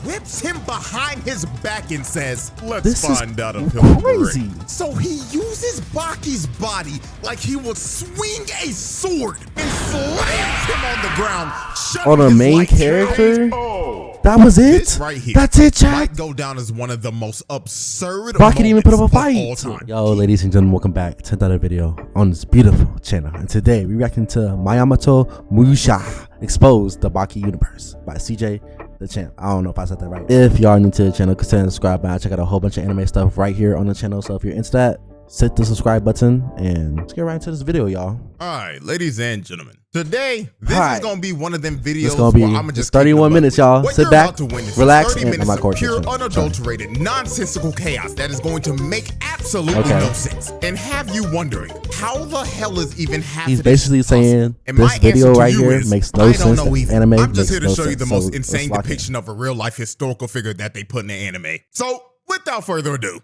whips him behind his back and says, let's This is find out if he'll crazy. break. So he uses Baki's body like he would swing a sword and slams him on the ground. On a main character? That was it? This right here, that's it, chat. might go down as one of the most absurd Baki didn't even put up a moments of all fight. time. Yo, ladies and gentlemen, welcome back to another video on this beautiful channel. And today we're reacting to Miyamoto Musashi Exposed the Baki Universe by CJ Dachamp. I don't know if I said that right. If y'all are new to the channel, consider subscribing. I check out a whole bunch of anime stuff right here on the channel. So if you're into that, hit the subscribe button and let's get right into this video, y'all. All right, ladies and gentlemen, today this Hi. is gonna be one of them videos. It's gonna be where I'm just 31 minutes, y'all. What Sit you're back, about to witness relax, is 30 and minutes my of core pure, attention. unadulterated, nonsensical chaos that is going to make absolutely no sense and have you wondering how the hell is even happening. He's basically saying and this video right here is, makes no sense. Anime I'm just here to makes show no you the sense. most So insane let's lock depiction of a real life historical figure that they put in the anime. So without further ado.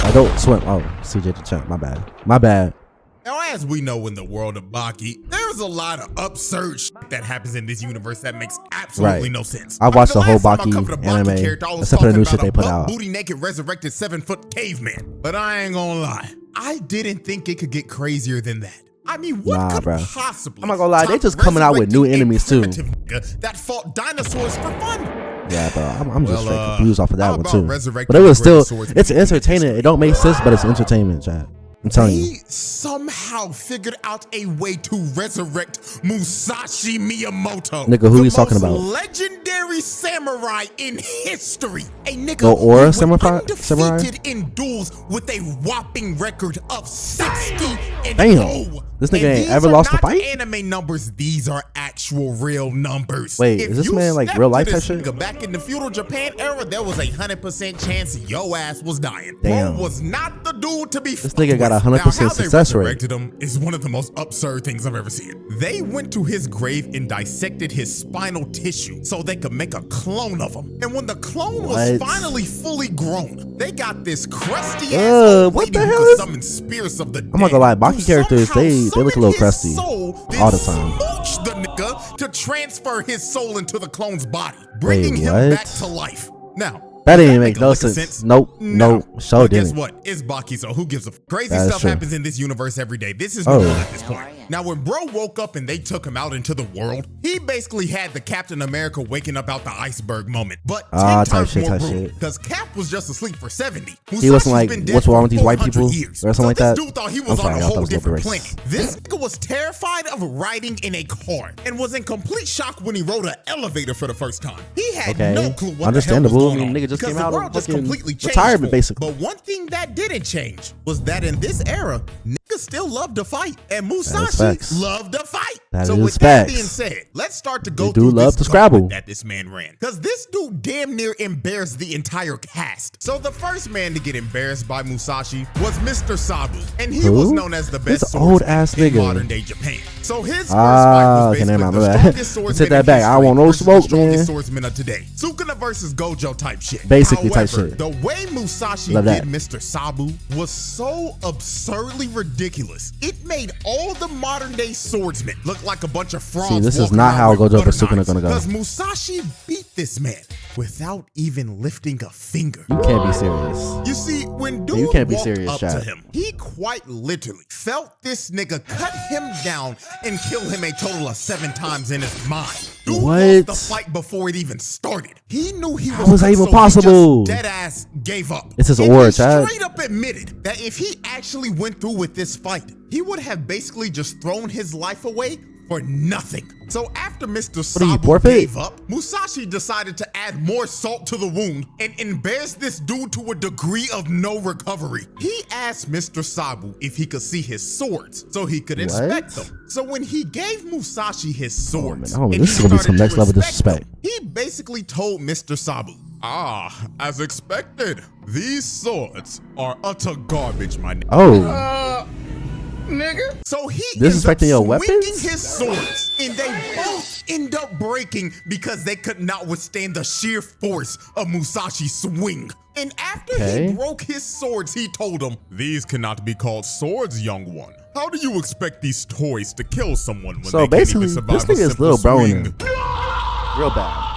I don't swim. Oh, CJ Dachamp. My bad. My bad. Now, as we know in the world of Baki, there's a lot of absurd shit that happens in this universe that makes absolutely no sense. I've watched the whole last time I Baki covered a anime, character, I was except for the talking new shit about they a put buck out. booty naked resurrected 7-foot caveman. But I ain't gonna lie, I didn't think it could get crazier than that. I mean, what could possibly? I'm not gonna lie, they just coming out with new enemies too. That fought dinosaurs for fun. Yeah, bro, I'm just straight confused off of that one too. But it was still, it's entertaining. It don't make sense, but it's entertainment, chat. I'm telling you. He somehow figured out a way to resurrect Musashi Miyamoto. Nigga, who he's talking about? Legendary samurai in history. A nigga Dopo Orochi samurai? Undefeated in duels with a whopping record of 60 and Damn. This nigga ain't ever lost a fight? Anime numbers, these are actual real numbers. Wait, is this man like real life type shit? Back in the feudal Japan era, there was a 100% chance your ass was dying. Damn. Bro was not the dude to be. This nigga got a 100% success rate. Resurrected him is one of the most absurd things I've ever seen. They went to his grave and dissected his spinal tissue so they could make a clone of him. And when the clone was finally fully grown, they got this crusty ass what lady the who hell could is? summon spirits of the dead. I'm not gonna lie, Baki characters they look a little crusty all the time. Smooch the nigga to transfer his soul into the clone's body, bringing him back to life. Now. That didn't make no sense. Nope. So didn't. Guess what? It's Baki, so who gives a f? Crazy That's stuff true. happens in this universe every day. This is normal at this point. Now, when bro woke up and they took him out into the world, he basically had the Captain America waking up out the iceberg moment. But 10 times more brutal, because Cap was just asleep for 70. He wasn't like, what's wrong with these white people? Years. Or something like that? This dude thought he was on a whole different planet. This nigga was terrified of riding in a car and was in complete shock when he rode an elevator for the first time. He had no clue what the hell was going on. Nigga just came out of completely changed retirement, basically. But one thing that didn't change was that in this era, niggas still love to fight, and Musashi loved to fight. So with that being said, let's start to go through this gauntlet that this man ran. Because this dude damn near embarrassed the entire cast. So the first man to get embarrassed by Musashi was Mr. Sabu, and he was known as the best swordsman in modern day Japan. So his first fight was basically the strongest swordsman in history. I want no smoke, man. Swordsman of today. Sukuna versus Gojo type shit. Basically type However, shit. The way Musashi did Mr. Sabu was so absurdly ridiculous. It made all the modern day swordsmen look like a bunch of frauds. See, this is not how Gojo versus Sukuna gonna go. Because Musashi beat this man without even lifting a finger. You can't be serious. You see, when dude walked up to him, he quite literally felt this nigga cut him down and kill him a total of 7 times in his mind. Dude lost the fight before it even started. He knew he was how was that even possible? Dead ass gave up. It's his aura, Chad. Straight up admitted that if he actually went through with this fight, he would have basically just thrown his life away for nothing. So after Mr. Sabu gave up, Musashi decided to add more salt to the wound and embarrass this dude to a degree of no recovery. He asked Mr. Sabu if he could see his swords so he could inspect them. So when he gave Musashi his swords, this is gonna be some next level disrespect. He basically told Mr. Sabu, as expected, these swords are utter garbage, my nigga. Nigga. So he disrespecting your weapons? His swords, and they both end up breaking because they could not withstand the sheer force of Musashi's swing. And after he broke his swords, he told him, "These cannot be called swords, young one. How do you expect these toys to kill someone when they can't even survive a simple swing?" Real bad.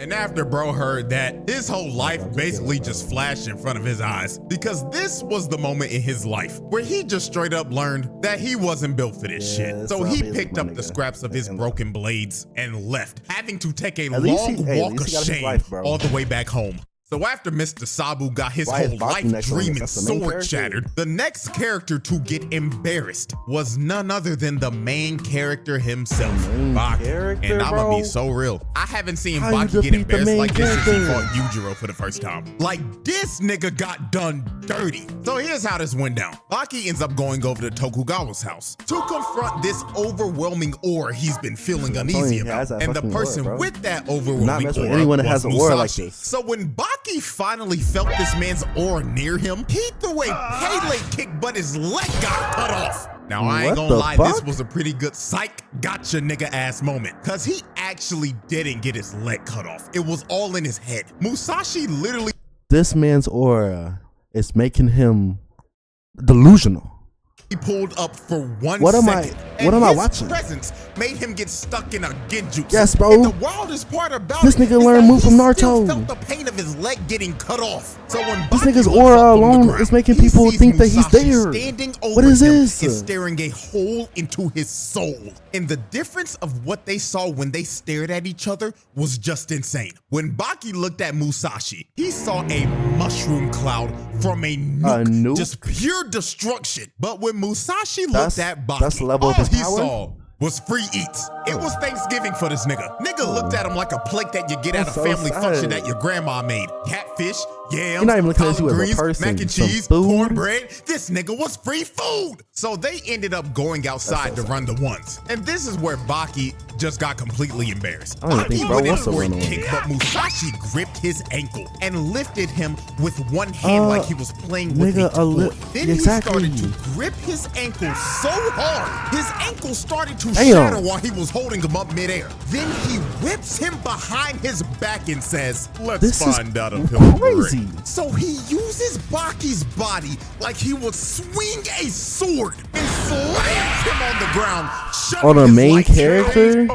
And after bro heard that, his whole life basically just flashed in front of his eyes, because this was the moment in his life where he just straight up learned that he wasn't built for this shit. So he picked up the scraps of his broken blades and left, having to take a long walk of shame all the way back home. So after Mr. Sabu got his whole life dream and sword shattered, the next character to get embarrassed was none other than the main character himself, Baki. And I'ma be so real, I haven't seen Baki get embarrassed like this since he fought Yujiro for the first time. Like, this nigga got done dirty. So here's how this went down. Baki ends up going over to Tokugawa's house to confront this overwhelming aura he's been feeling uneasy about. And the person with that overwhelming aura was Musashi. So when Baki finally felt this man's aura near him, he threw a Pele kick, but his leg got cut off. Now, I ain't gonna lie, this was a pretty good psych gotcha nigga ass moment, cause he actually didn't get his leg cut off. It was all in his head. Musashi literally— this man's aura is making him delusional. He pulled up for 1 what second. What am I watching? Presence made him get stuck in a genjutsu. Yes, bro. And the wildest part about this nigga learned move from Naruto. Felt the pain of his leg getting cut off. So when this nigga's aura alone is making people think that he's there. What is this? And staring a hole into his soul. And the difference of what they saw when they stared at each other was just insane. When Baki looked at Musashi, he saw a mushroom cloud from a nuke. Just pure destruction. But when Musashi looked at Baki, all he saw was free eats. It was Thanksgiving for this nigga. Nigga looked at him like a plate that you get at a family function that your grandma made. Catfish, yams, collard greens, mac and cheese, cornbread. This nigga was free food. So they ended up going outside to run the ones. And this is where Baki just got completely embarrassed. Baki went in for a kick, but Musashi gripped his ankle and lifted him with one hand like he was playing with a toy. Then he started to grip his ankle so hard, his ankle started to shatter while he was holding him up midair. Then he whips him behind his back and says, "Let's find out if he'll break." So he uses Baki's body like he would swing a sword and slams him on the ground. On a main character?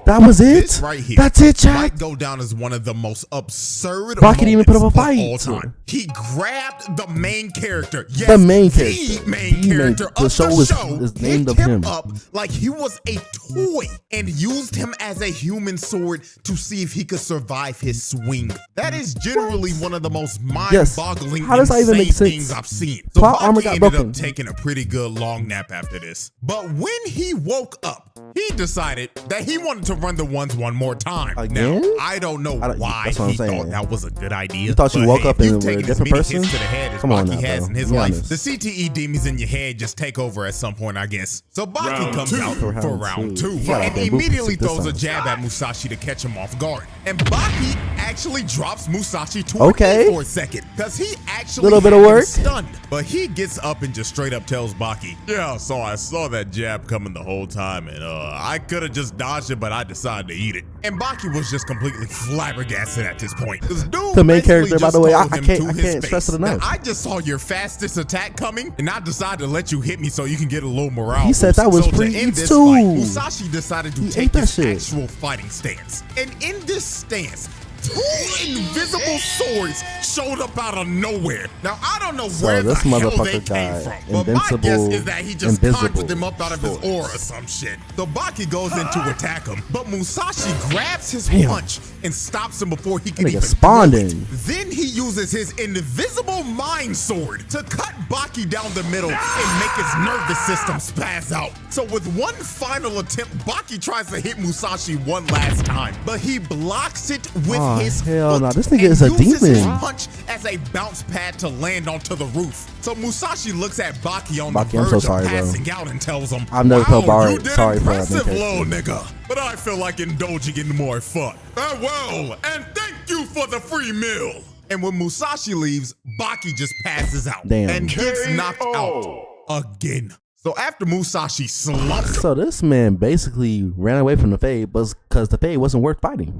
That was it? This right here, that's it, chat. Might go down as one of the most absurd Baki didn't even put up a fight of all time. He grabbed the main character. Yes, the main character. The main character of the show is named of him up like he was a toy and used him as a human sword to see if he could survive his swing. That is generally one of the most mind-boggling, insane things I've seen. So Baki ended up taking a pretty good long nap after this. But when he woke up, he decided that he wanted to run the ones one more time. Again? Now, I don't know why he thought that was a good idea. You thought you woke up and were a different person? To the head as Baki has in his life. The CTE demons in your head just take over at some point, I guess. So Baki comes out for round two and immediately throws a jab at Musashi to catch him off guard. And Baki actually drops Musashi to a knee for a second because he actually stunned. But he gets up and just straight up tells Baki, "Yeah, so I saw that jab coming the whole time, and I could have just dodged it, but I decided to eat it." And Baki was just completely flabbergasted at this point. This dude, the main character, by the way, I can't stress it enough. Now, I just saw your fastest attack coming, and I decided to let you hit me so you can get a little morale. He said that was free eats too. Musashi decided to take his actual fighting stance, and in this stance, two invisible swords showed up out of nowhere. Now, I don't know where the hell they came from, but my guess is that he just conjured them up out of his aura or some shit. So Baki goes in to attack him, but Musashi grabs his punch and stops him before he can even throw it. Then he uses his invisible mind sword to cut Baki down the middle and make his nervous system spaz out. So with one final attempt, Baki tries to hit Musashi one last time, but he blocks it with his foot. This nigga is a demon. His punch as a bounce pad to land onto the roof. So Musashi looks at Baki on the verge of passing out and tells him, "I've never felt sorry for that little nigga, but I feel like indulging in more fun. Farewell, and thank you for the free meal." And when Musashi leaves, Baki just passes out and gets knocked out again. So after Musashi slumped, so this man basically ran away from the Fade, but because the Fade wasn't worth fighting.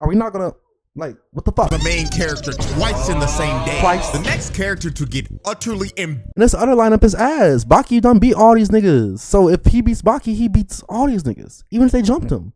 Are we not gonna, like, what the fuck? The main character twice in the same day. The next character to get utterly and this other lineup is ass. Baki done beat all these niggas. So if he beats Baki, he beats all these niggas, even if they jumped him.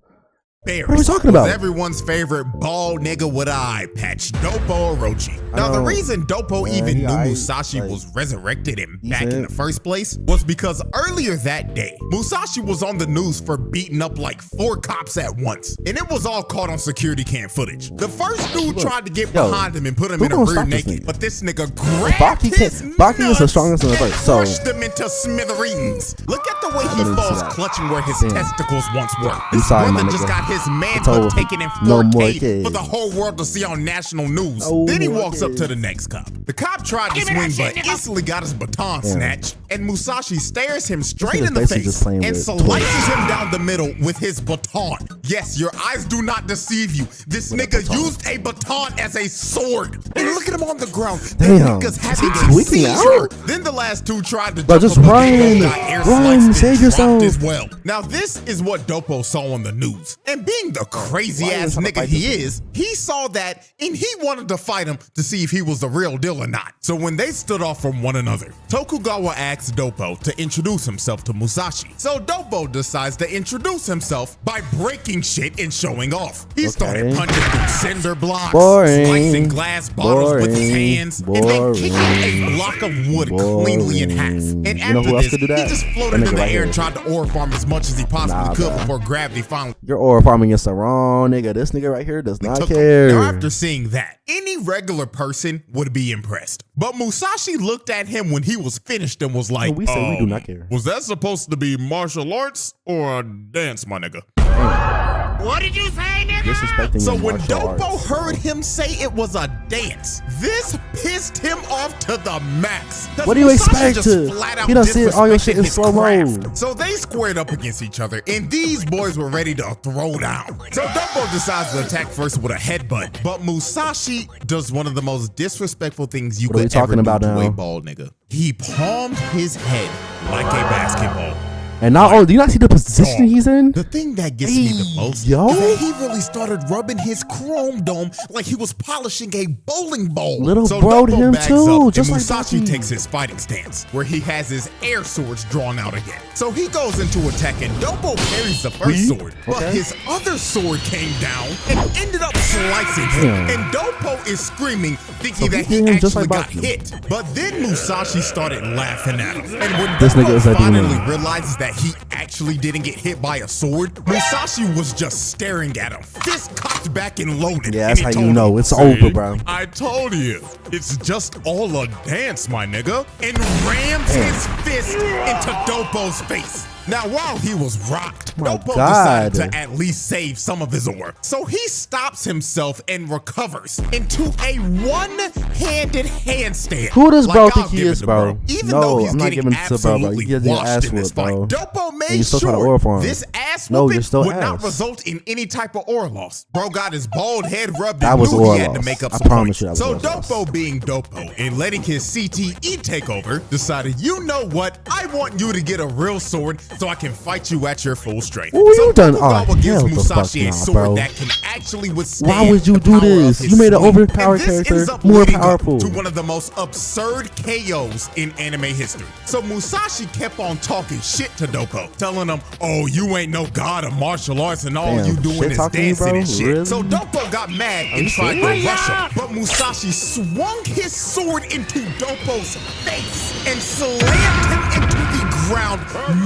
What are we talking about? Everyone's favorite bald nigga with an eye patch, Dopo Orochi. Now, the reason Dopo even knew Musashi was resurrected and back in the first place was because earlier that day, Musashi was on the news for beating up like 4 cops at once, and it was all caught on security cam footage. The first dude tried to get behind him and put him in a rear naked, but this nigga grabbed his Baki is the strongest in the verse, so crushed them into smithereens. Look at the way he falls clutching where his testicles once were. This brother just got his manhood taken in 4K for the whole world to see on national news. Then he walks up to the next cop. The cop tried to swing but instantly got his baton snatched, and Musashi stares him straight in the face and slices him down the middle with his baton. Yes, your eyes do not deceive you. This nigga used a baton as a sword. And look at him on the ground. Damn, the nigga's having a seizure. Then the last two tried to just run, save yourself. As well. Now this is what Dopo saw on the news, and being the crazy ass nigga he is, he saw that and he wanted to fight him to see if he was the real deal or not. So when they stood off from one another, Tokugawa asked Dopo to introduce himself to Musashi. So Dopo decides to introduce himself by breaking shit and showing off. He started punching through cinder blocks, slicing glass bottles with his hands, and then kicking a block of wood cleanly in half. And after this, he just floated in the air and tried to aura farm as much as he possibly could before gravity finally. You're aura farming against the wrong nigga. This nigga right here does not care. Now after seeing that, any regular person would be impressed. But Musashi looked at him when he was finished and was like, we say we do not care. Was that supposed to be martial arts or a dance, my nigga? What did you say, nigga? So when Dopo heard him say it was a dance, this pissed him off to the max. What do you expect to? He done see all your shit in slow mo. So they squared up against each other, and these boys were ready to throw down. So Dopo decides to attack first with a headbutt, but Musashi does one of the most disrespectful things you could ever do to a bald nigga. He palmed his head like a basketball. And not only, do you not see the position he's in? The thing that gets me the most is that he really started rubbing his chrome dome like he was polishing a bowling ball. Little bro to him too, just like Musashi takes his fighting stance, where he has his air swords drawn out again. So he goes into attack, and Dopo parries the first sword, but his other sword came down and ended up slicing him. And Dopo is screaming, thinking that he actually got hit. But then Musashi started laughing at him. And when Dopo finally realizes that he actually didn't get hit by a sword, Musashi was just staring at him, fist cocked back and loaded. Yeah, that's how you know it's over, bro. I told you, it's just all a dance, my nigga. And rams his fist into Dopo's face. Now, while he was rocked, Dopo decided to at least save some of his aura. So he stops himself and recovers into a one-handed handstand. Who does bro think he is, bro? Even though he's getting absolutely washed in this fight, Dopo made sure this ass whooping would not result in any type of aura loss. Bro got his bald head rubbed and knew he had to make up some points. So Dopo being Dopo and letting his CTE take over, decided, you know what? I want you to get a real sword so I can fight you at your full strength. So Tokugawa gives Musashi a sword that can actually withstand. Why would you do this? You made an overpowered character more powerful. To one of the most absurd KOs in anime history. So Musashi kept on talking shit to Dopo, telling him, oh, you ain't no god of martial arts and all you doing is dancing and shit. Really? So Dopo got mad and tried to rush him, but Musashi swung his sword into Dopo's face and slammed him into the ground,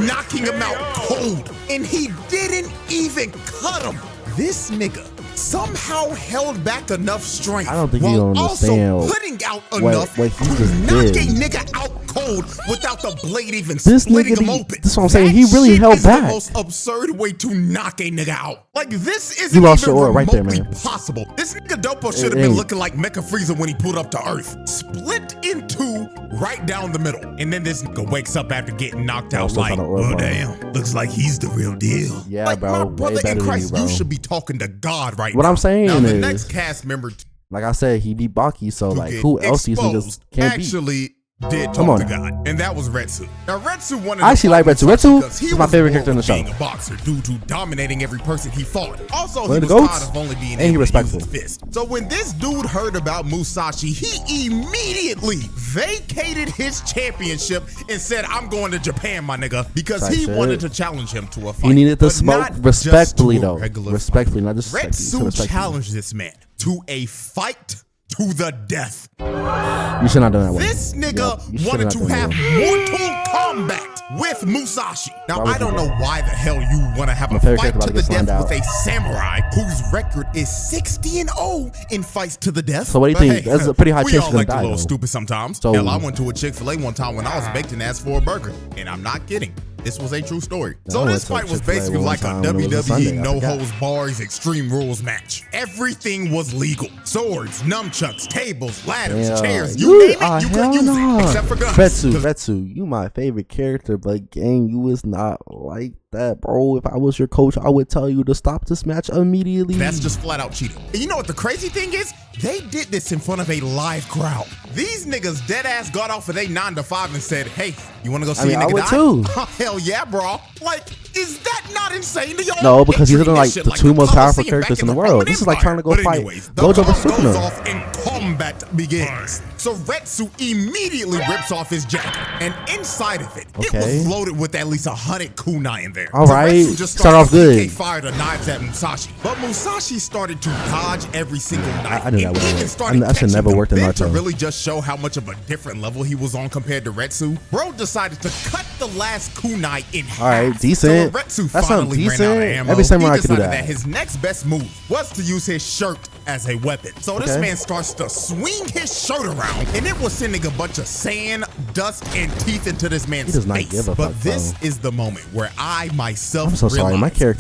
knocking him out cold. And he didn't even cut him. This nigga somehow held back enough strength while also putting out enough to knock a nigga out cold without the blade even splitting him open. That's what I'm saying. He really held back. The most absurd way to knock a nigga out. Like, this isn't even remotely possible. This nigga Dopo should have been looking like Mecha Frieza when he pulled up to Earth. Split in two right down the middle. And then this nigga wakes up after getting knocked out like, oh damn, looks like he's the real deal. Yeah, like, bro. My brother in Christ, you should be talking to God right now. What I'm saying now, is, the next cast member, like I said, he beat Baki, so like who else these niggas can't beat? Actually did talk to God, and that was Retsu. Now Retsu wanted I actually like Retsu. Retsu is my favorite character in the show. Being a boxer due to dominating every person he fought. Also, he was tired of only being able to use his fist. So when this dude heard about Musashi, he immediately vacated his championship and said, "I'm going to Japan, my nigga," because he wanted to challenge him to a fight. He needed to smoke respectfully, though. Respectfully, not just Retsu challenged this man to a fight to the death. You should not do that way. This nigga wanted to have Mortal Kombat with Musashi. Now, I don't know why the hell you want to have a fight to the death with a samurai whose record is 60-0 in fights to the death. So what do you think? That's a pretty high chance you're gonna die. We all like a little though. stupid sometimes. So, hell, I went to a Chick-fil-A one time when I was baked and asked for a burger, and I'm not kidding. This was a true story. So this fight was basically like a WWE no-holds-bars Extreme Rules match. Everything was legal. Swords, nunchucks, tables, ladders, chairs, you name it, you could use it, except for guns. Retsu, you my favorite character, but gang, you was not like that, bro. If I was your coach, I would tell you to stop this match immediately. That's just flat out cheating. And you know what the crazy thing is? They did this in front of a live crowd. These niggas dead ass got off of their 9 to 5 and said, "Hey, you want to go see a nigga I would die?" too. Hell yeah, bro. Like, is that not insane to y'all? No, because he's looking like the two most powerful characters in the world. This is like trying to go fight Gojo versus goes off and combat begins. So Retsu immediately rips off his jacket, and inside of it, it was loaded with at least 100 kunai in there. All right, so just start off good. He fired the knives at Musashi, but Musashi started to dodge every single knife. I knew that would work. That should never work in Naruto. To really just show how much of a different level he was on compared to Retsu, bro decided to cut the last kunai in half. All right, decent. So Retsu That's finally decent. ran out of ammo. Every samurai He could do decided that. His next best move was to use his shirt as a weapon. So this man starts to swing his shirt around, and it was sending a bunch of sand, dust, and teeth into this man's face. But this is the moment where I myself realized my favorite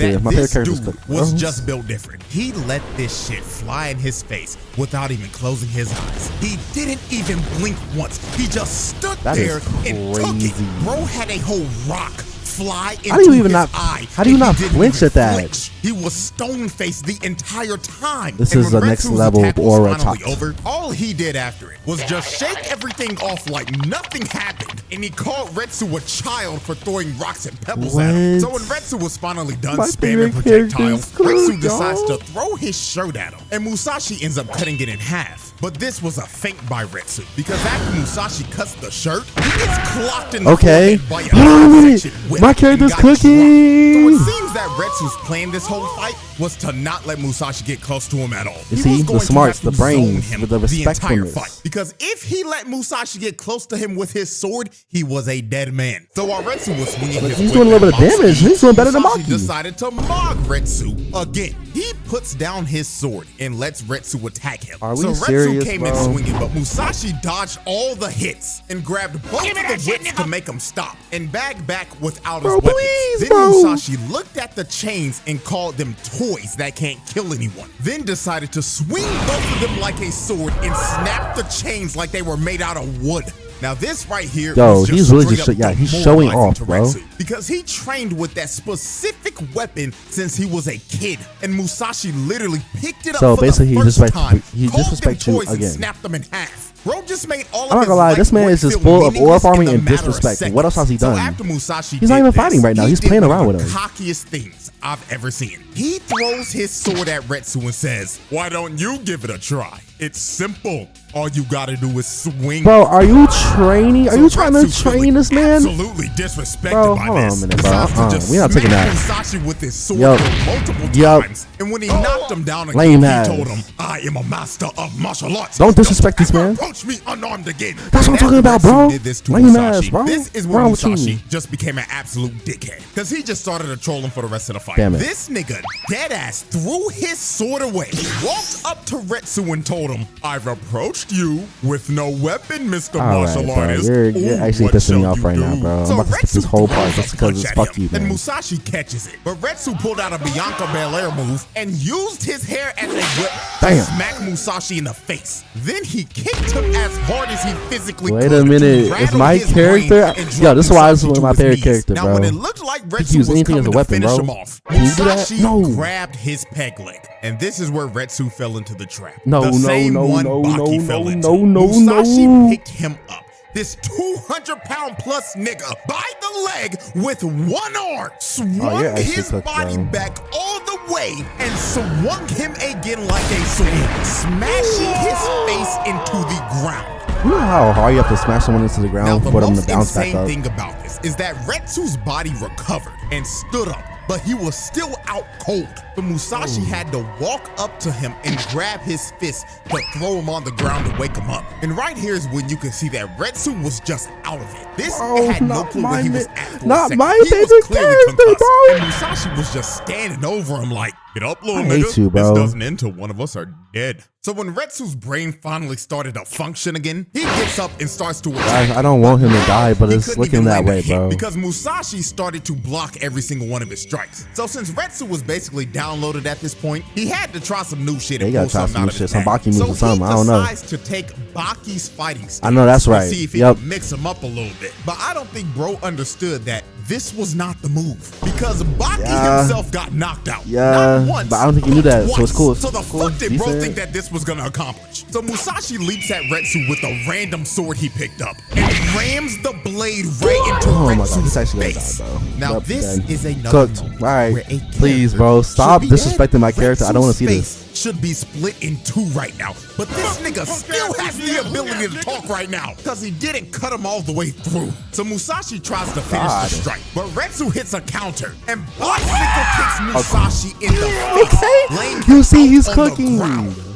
character was just built different. He let this shit fly in his face without even closing his eyes. He didn't even blink once. He just stood there and took it. Bro had a whole rock fly into his eye. How do you not flinch at that? He was stone-faced the entire time. This is the next level of aura top. All he did after it was just shake everything off like nothing happened, and he called Retsu a child for throwing rocks and pebbles at him. So when Retsu was finally done spamming projectiles, Retsu decides to throw his shirt at him, and Musashi ends up cutting it in half. But this was a feint by Retsu, because after Musashi cuts the shirt, he gets clocked in the forehead by a section whip. My character's cooking. So it seems that Retsu's plan this whole fight was to not let Musashi get close to him at all. You see, the smarts, the brains, the respectfulness. Because if he let Musashi get close to him with his sword, he was a dead man. So while Retsu was swinging his he's doing a little bit of damage. He's doing better than Baki. Decided to mock Retsu again. He puts down his sword and lets Retsu attack him. Are we so serious, Retsu came in swinging, but Musashi dodged all the hits and grabbed both of the whips to make him stop and back without his weapons. Then Musashi looked at the chains and called them toys that can't kill anyone. Then decided to swing both of them like a sword and snap the chains like they were made out of wood. Now this right here, he's really just he's showing off, bro. Because he trained with that specific weapon since he was a kid, and Musashi literally picked it up for the first time, disrespected you again, and snapped them in half. Bro just made all of I'm not gonna lie, this man is just full of aura farming and disrespect. What else has he done? So after Musashi he's not even fighting right now. He's playing around with him. Cockiest things I've ever seen. He throws his sword at Retsu and says, "Why don't you give it a try? It's simple. All you gotta do is swing." Bro, are you training? Are you trying to train this man? Absolutely disrespected bro, by hold this. on a minute, bro. We're not taking that. Musashi with his sword multiple times, and when he knocked him down again, he told him, "I am a master of martial arts. Don't disrespect this man. Approach me unarmed again." That's what I'm talking about, bro. Lame ass, bro. This is where Musashi just became an absolute dickhead, because he just started to troll him for the rest of the fight. Damn it. This nigga dead ass threw his sword away, walked up to Retsu and told him, "I've approached you with no weapon, Mr. Martial Artist." You're actually pissing me off right now, bro. I'm about to skip this whole part just because it's fuck you, man. And Musashi catches it, but Retsu pulled out a Bianca Belair move and used his hair as a whip to smack Musashi in the face. Then he kicked him as hard as he physically could. Wait a minute, is my character? Yo, this is why this is one of my favorite characters, bro. Now when it looked like Retsu use was anything as a coming to weapon, finish bro. him off, Can you do that? Musashi No. grabbed his peg leg, and this is where Retsu fell into the trap. No, the no, same no, one no, Baki no, fell no, into. no, no, Musashi no. picked him up, this 200-pound plus nigga by the leg with one arm, swung his body back all the way and swung him again like a swing, smashing his face into the ground. You know how hard you have to smash someone into the ground for them to bounce back up? The most insane thing about this is that Retsu's body recovered and stood up, but he was still out cold. So Musashi had to walk up to him and grab his fist to throw him on the ground to wake him up. And right here is when you can see that Retsu was just out of it. This had no clue where he was at for a second. He was clearly concussed, and Musashi was just standing over him like, get up, little nigga. This doesn't end till one of us are dead. So when Retsu's brain finally started to function again, he gets up and starts to attack. I don't want him to die, but it's looking that way, bro. Because Musashi started to block every single one of his strikes. So since Retsu was basically downloaded at this point, he had to try some new shit and pull something out of his bag. Baki moves or something. I don't know. So he decides to take Baki's fighting stance. I know that's right. See if he can mix him up a little bit. But I don't think bro understood that this was not the move, because Baki himself got knocked out. Not once, but I don't think he knew that, so it's cool. So the fuck did bro think that this was gonna accomplish? So Musashi leaps at Retsu with a random sword he picked up and rams the blade right into Retsu's face. Now this is another moment where a please, bro, stop disrespecting my character. I don't want to see this. Should be split in two right now, but this nigga still has the ability to talk right now because he didn't cut him all the way through. So Musashi tries to finish the strike, but Retsu hits a counter and bicycle kicks Musashi in the face. You see, he's cooking.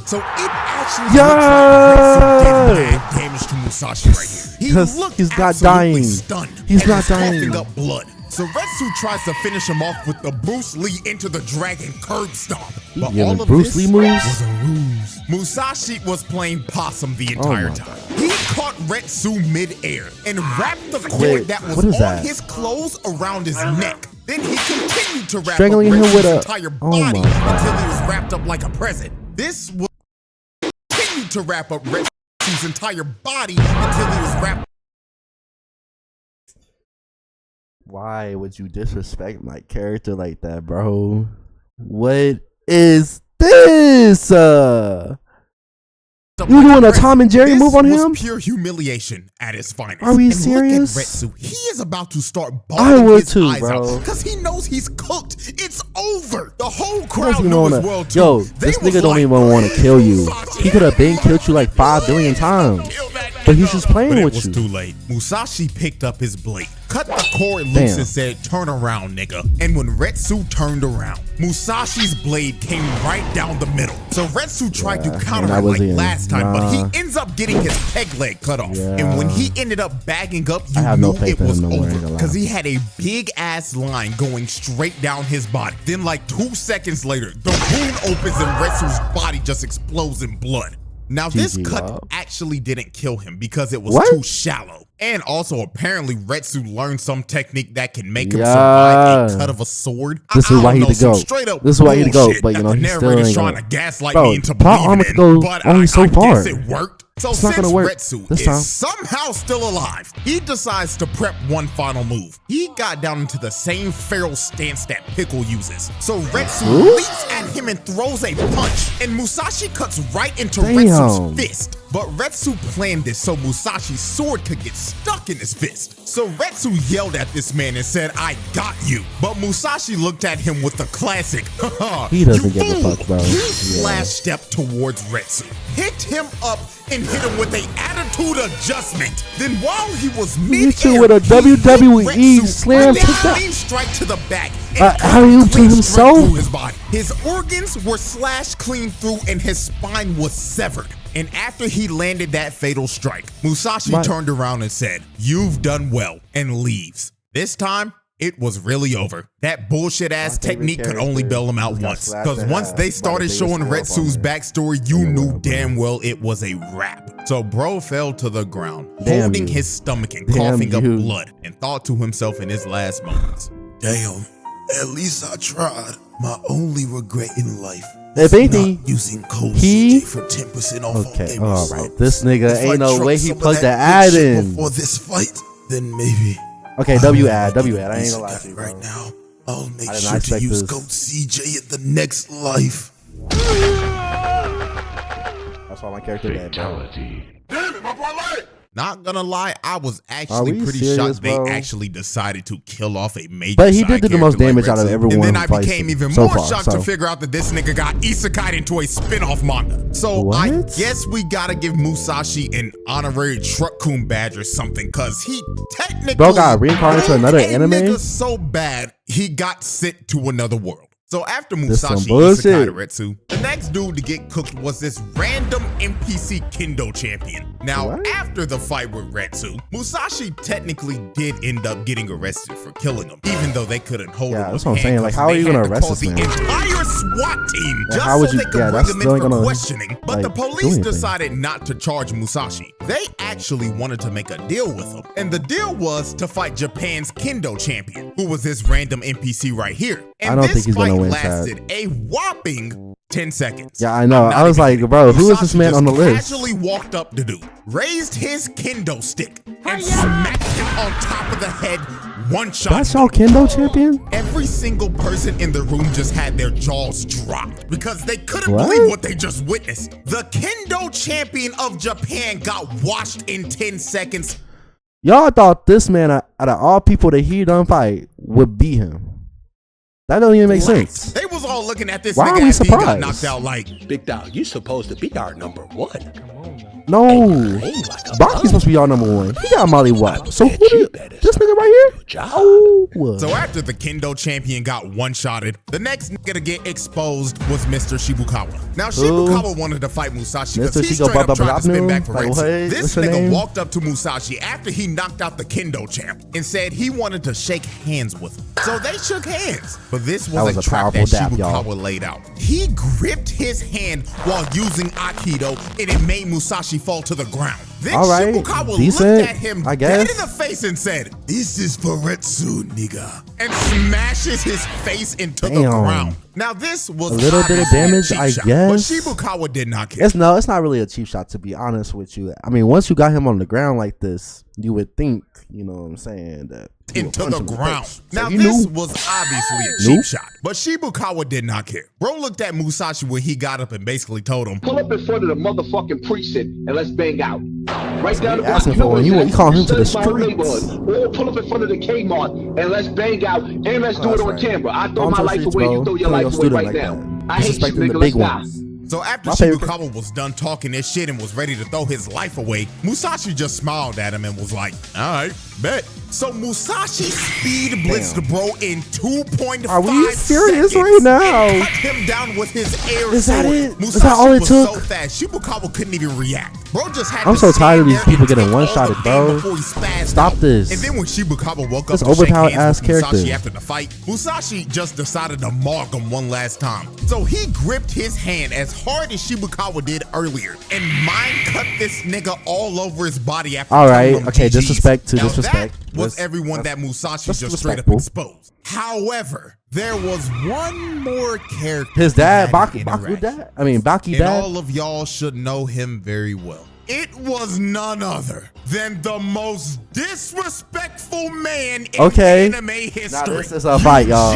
So it actually looks like Retsu did bad damage to Musashi right here. He's not dying. Stunned. He's not dying. Coughing up blood. So Retsu tries to finish him off with the Bruce Lee into the dragon curb stomp. But all of Bruce Lee moves was a ruse. Musashi was playing possum the entire time. He caught Retsu mid-air and wrapped the cord that was on his clothes around his neck. Then he continued to wrap up Retsu's entire body until he was wrapped up like a present. This was continued to wrap up Retsu's entire body until he was wrapped. Why would you disrespect my character like that, bro? What is this? You doing a Tom and Jerry move on him? Pure humiliation at is finest. Are we serious? Look at Retsu. He is about to start bawling his eyes out because he knows he's cooked. It's over. The whole crowd knew as well too. Yo, this nigga don't even want to kill you. He could have been killed you like 5 billion times. But he's just playing with you. It was too late. Musashi picked up his blade, cut the cord loose and said, turn around, nigga. And when Retsu turned around, Musashi's blade came right down the middle. So Retsu tried to counter it like last time, but he ends up getting his peg leg cut off. And when he ended up bagging up, you knew it was over because he had a big ass line going straight down his body. Then like 2 seconds later, the wound opens and Retsu's body just explodes in blood. Now this cut actually didn't kill him because it was too shallow. And also apparently Retsu learned some technique that can make him survive a cut of a sword. This is why he had to go. This is why he had to go. But you know, he's still ain't trying to gaslight me into believing it. But only so far. I guess it worked. So since Retsu is somehow still alive, he decides to prep one final move. He got down into the same feral stance that Pickle uses. So Retsu leaps at him and throws a punch, and Musashi cuts right into Retsu's fist. But Retsu planned this so Musashi's sword could get stuck in his fist. So Retsu yelled at this man and said, I got you. But Musashi looked at him with the classic, he doesn't give a fuck, bro. He slash stepped towards Retsu, hit him up, and hit him with an attitude adjustment. Then while he was mid-air, with a WWE slam clean strike to the back and to himself. Through his body. His organs were slashed clean through and his spine was severed. And after he landed that fatal strike, Musashi turned around and said, you've done well, and leaves. This time, it was really over. That bullshit ass technique could only bail him out once. Because once they started showing Retsu's backstory, you knew damn well it was a wrap. So bro fell to the ground, holding his stomach and coughing up blood, and thought to himself in his last moments, damn, at least I tried. My only regret in life. If anything, using code CJ for 10% off. Okay, all right. This nigga ain't no way he plugged the ad in before this fight. Then maybe. Okay, W ad. I ain't gonna lie to you, right now. I'll make sure to use code CJ in the next life. That's why my character dead, bro. Damn it, my parlay! Not gonna lie, I was actually pretty shocked they actually decided to kill off a major. But he did do the most damage out of everyone. And then I became even more shocked to figure out that this nigga got isekai'd into a spin-off manga. So I guess we gotta give Musashi an honorary Truck-kun badge or something, cause he technically got reincarnated to another anime. Nigga so bad he got sent to another world. So after Musashi isekai'd Retsu, the next dude to get cooked was this random NPC Kendo champion. Now, after the fight with Retsu, Musashi technically did end up getting arrested for killing him, even though they couldn't hold him. That's what I'm saying. Like, how are you gonna arrest this man? The entire SWAT team just so they could bring him in for questioning. But the police decided not to charge Musashi. They actually wanted to make a deal with him, and the deal was to fight Japan's Kendo champion, who was this random NPC right here. And I don't think he's gonna win. Lasted a whopping 10 seconds. Yeah, I know. I was like, bro, who is this man on the list? Casually walked up to dude, raised his kendo stick, and smacked him on top of the head. One shot. That's your Kendo champion? Every single person in the room just had their jaws dropped because they couldn't believe what they just witnessed. The Kendo champion of Japan got washed in 10 seconds. Y'all thought this man, out of all people that he done fight, would beat him. That don't even make sense. They was all looking at this nigga after he got knocked out like, big dog, you supposed to be our number one. No, Baki's supposed to be our number one. He got Molly Wap. So this nigga right here? Oh. So after the Kendo champion got one-shotted, the next nigga to get exposed was Mr. Shibukawa. Now Shibukawa wanted to fight Musashi because he straight up tried to spin back for Retsu. This nigga walked up to Musashi after he knocked out the Kendo champ and said he wanted to shake hands with him. So they shook hands. But this was a trap that Shibukawa laid out. He gripped his hand while using Aikido, and it made Musashi fall to the ground. Then Shibukawa looked at him dead in the face and said, "This is for Retsu, nigga," and smashes his face into the ground. Now this was a little bit of damage, I guess. But Shibukawa did not care. It's not really a cheap shot, to be honest with you. I mean, once you got him on the ground like this, you would think, you know what I'm saying, that into the ground. Now this was obviously a cheap shot, but Shibukawa did not care. Bro looked at Musashi when he got up and basically told him, "Pull up in front of the motherfucking precinct and let's bang out." Right down the block. You call him to the streets. Or pull up in front of the Kmart and let's bang out and let's do it on camera. I throw my life away, you throw your life away right now. I hate you, nigga. Let's die. So after Shibukawa was done talking this shit and was ready to throw his life away, Musashi just smiled at him and was like, "All right, bet." So Musashi speed blitzed bro in 2.5 seconds. Are we serious right now? Cut him down with his air Is that sword. it? Musashi Is that all it was took? so fast, Shibukawa couldn't even react. Bro just had I'm to so tired of these people getting getting one-shotted, bro. Stop this. And then when Shibukawa woke up This to shake overpowered hands ass with Musashi character. after the fight, Musashi just decided to mark him one last time. So he gripped his hand as hard as Shibukawa did earlier and mind cut this nigga all over his body after okay, disrespect to disrespect. That was everyone that Musashi just straight up exposed. However, there was one more character. His dad, Baki dad? I mean, Baki dad? And all of y'all should know him very well. It was none other than the most disrespectful man in anime history. Now this is a fight, y'all.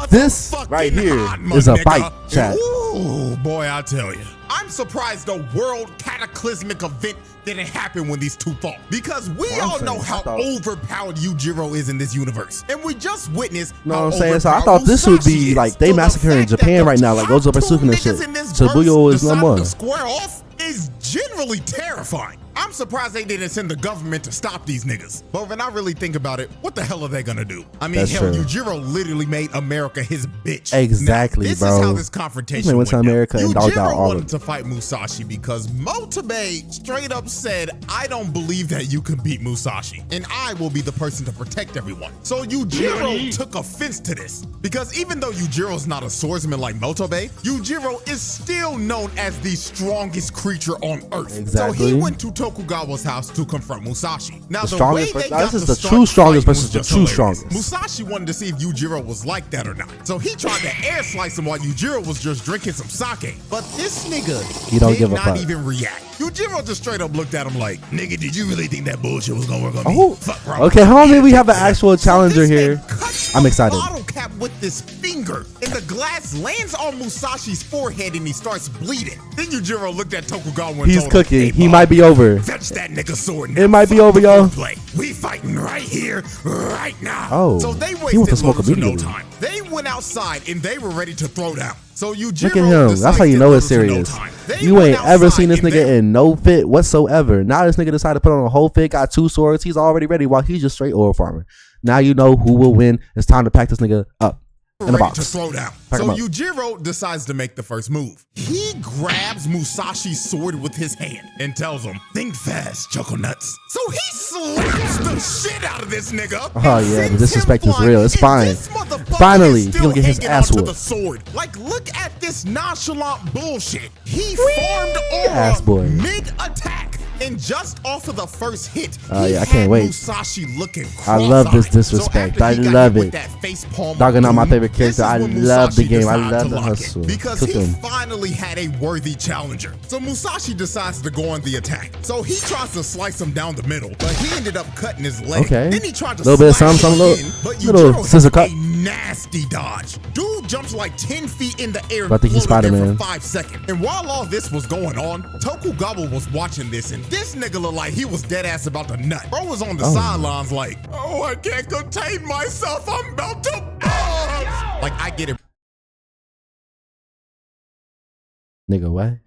This right here is a fight, chat. Ooh, boy, I tell you. I'm surprised a world cataclysmic event didn't happen when these two fought, because we all know how overpowered Yujiro is in this universe, and we just witnessed how overpowered so I thought this would be like they massacring Japan right now, like Gojo vs. Suzuki and shit. Sabu is no more. Square off is generally terrifying. I'm surprised they didn't send the government to stop these niggas. But when I really think about it, what the hell are they gonna do? I mean, hell, Yujiro literally made America his bitch. Exactly, now, this bro. This is how this confrontation went to America and Yujiro wanted to fight Musashi because Motobe straight up said, "I don't believe that you can beat Musashi, and I will be the person to protect everyone." So Yujiro took offense to this because even though Yujiro's not a swordsman like Motobe, Yujiro is still known as the strongest creature on Earth. Exactly. So he went to Tokugawa's house to confront Musashi. Now the strongest, this is the true strongest versus the true strongest. Musashi wanted to see if Yujiro was like that or not. So he tried to air slice him while Yujiro was just drinking some sake. But this nigga did not even react. Yujiro just straight up looked at him like, "Nigga, did you really think that bullshit was gonna work on me?" Okay, homie, we have an actual challenger here. I'm excited. Bottle cap with this finger, and the glass lands on Musashi's forehead and he starts bleeding. Then Yujiro looked at Tokugawa and He's told cooking. him, hey, he might be over. Fetch that nigga sword. It might be over, y'all. We fighting right here, right now. Oh, so they he wants to smoke immediately. No time. They went outside and they were ready to throw down. So Yujiro, look at him. That's how you know it's serious. You ain't ever seen this nigga in no fit whatsoever. Now this nigga decided to put on a whole fit, got 2 swords. He's already ready while he's just straight oil farmer. Now you know who will win. It's time to pack this nigga up in the box. To throw down. So Yujiro decides to make the first move. He grabs Musashi's sword with his hand and tells him, think fast, Choco Nuts. So he slaps the shit out of this nigga. Oh yeah, the disrespect is real. It's fine. Finally, he'll get his ass whooped. Like, look at this nonchalant bullshit. He formed aura mid-attack. And just off of the first hit, yeah, I can't wait. Musashi looking I love this disrespect. I love it. Dogging out my favorite character. I love the game. I love the hustle. Because he finally had a worthy challenger. So Musashi decides to go on the attack. So he tries to slice him down the middle, but he ended up cutting his leg. Okay. Then he tried to little bit of something, little scissor cut. Nasty dodge. Dude jumps like 10 feet in the air. I think he's Spider-Man. For 5 seconds. And while all this was going on, Tokugawa was watching this, and this nigga looked like he was dead ass about to nut. Bro was on the sidelines like, oh, I can't contain myself. I'm about to bust. Like, I get it. Nigga, what?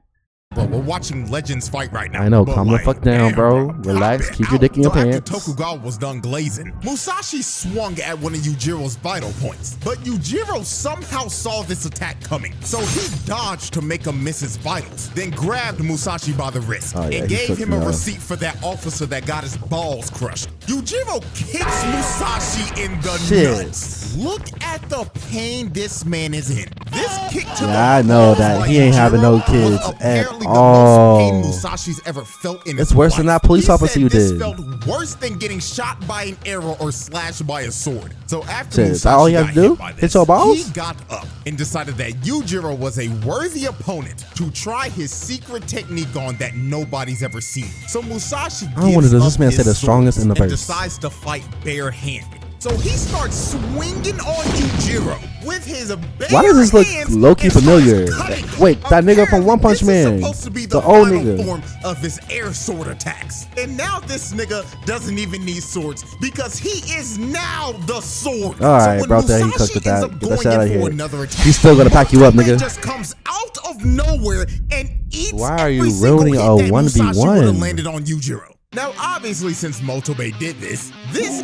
But we're watching legends fight right now. I know, calm the fuck down, bro. Relax, keep your dick in your pants. After Tokugawa was done glazing, Musashi swung at one of Yujiro's vital points. But Yujiro somehow saw this attack coming. So he dodged to make him miss his vitals, then grabbed Musashi by the wrist and gave him a receipt for that officer that got his balls crushed. Yujiro kicks Musashi in the nuts. Look at the pain this man is in. This kick to the I know that he ain't having no kids at all. The most pain Musashi's ever felt in his It's worse life. than that police officer you this did. Felt worse than getting shot by an arrow or slashed by a sword. So after Is that all you have to do? Hit your balls? He got up and decided that Yujiro was a worthy opponent to try his secret technique on that nobody's ever seen. So Musashi does this man say the strongest in the verse? Decides to fight barehanded. So he starts swinging on Yujiro with his bare Why does this look hands low-key and familiar? starts Wait, that nigga from One Punch Man. This is supposed to be the old final nigga. form of his air sword attacks. And now this nigga doesn't even need swords because he is now the sword. All right, so bro, Musashi he cooked with that. ends up Get that going shit out of in for here. another attack, He's still gonna pack you up, nigga. Just comes out of nowhere and eats Why are you every single ruining hit a that Musashi 1v1? would have landed on Yujiro. Now, obviously, since Motobe did this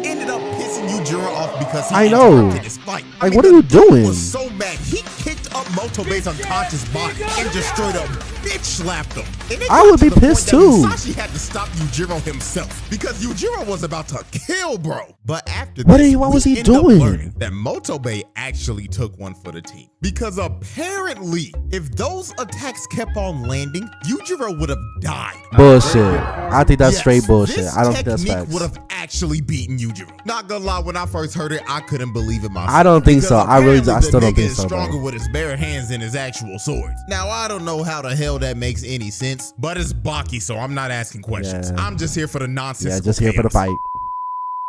ended up pissing Yujiro off because he interrupted his fight. Like, what are you doing? He was so mad, he kicked up Motobe's unconscious body and just straight up bitch slapped him. And I would be pissed too. Musashi had to stop Yujiro himself because Yujiro was about to kill bro. But after this, what was he ended up doing? learning that Motobe actually took one for the team. Because apparently, if those attacks kept on landing, Yujiro would have died. Bullshit. I think that's straight bullshit. I don't think that's facts. Would have actually beaten Yujiro. Not gonna lie, when I first heard it, I couldn't believe it myself. I don't think so. I still don't think so. Stronger with his bare hands than his actual swords. Now I don't know how the hell that makes any sense, but it's Baki, so I'm not asking questions. Yeah. I'm just here for the nonsense. Yeah, just here for the fight.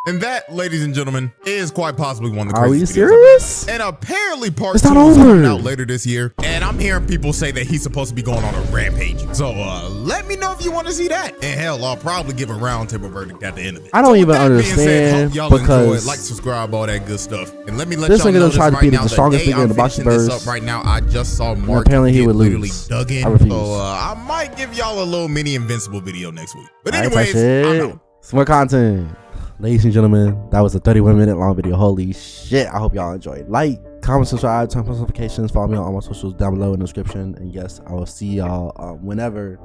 And that, ladies and gentlemen, is quite possibly one of the Are we craziest serious? videos. And apparently part It's 2 not is over. coming out later this year. And I'm hearing people say that he's supposed to be going on a rampage. So let me know if you want to see that. And hell, I'll probably give a roundtable verdict at the end of it. I don't even with that being understand said, hope y'all because enjoy, like, subscribe, all that good stuff. And let me let this y'all nigga know done this tried to right beat now. the strongest day nigga in I'm the boxing finishing this verse. up right now, I just saw Mark apparently he get would literally lose. dug in. I refuse. So I might give y'all a little mini Invincible video next week. But All right, anyways, I'm out. Some more content. Ladies and gentlemen, that was a 31-minute long video. Holy shit. I hope y'all enjoyed. Like, comment, subscribe, turn on notifications, follow me on all my socials down below in the description. And yes, I will see y'all whenever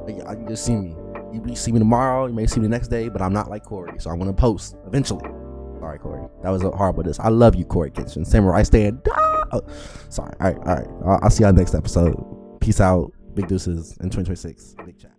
you just see me. You may see me tomorrow, you may see me the next day, but I'm not like Corey, so I'm gonna post eventually. Sorry, Corey. That was a horrible diss. I love you, Corey Kitchen. Samurai stand. Oh, sorry. All right. I'll see y'all next episode. Peace out. Big deuces in 2026. Big chat.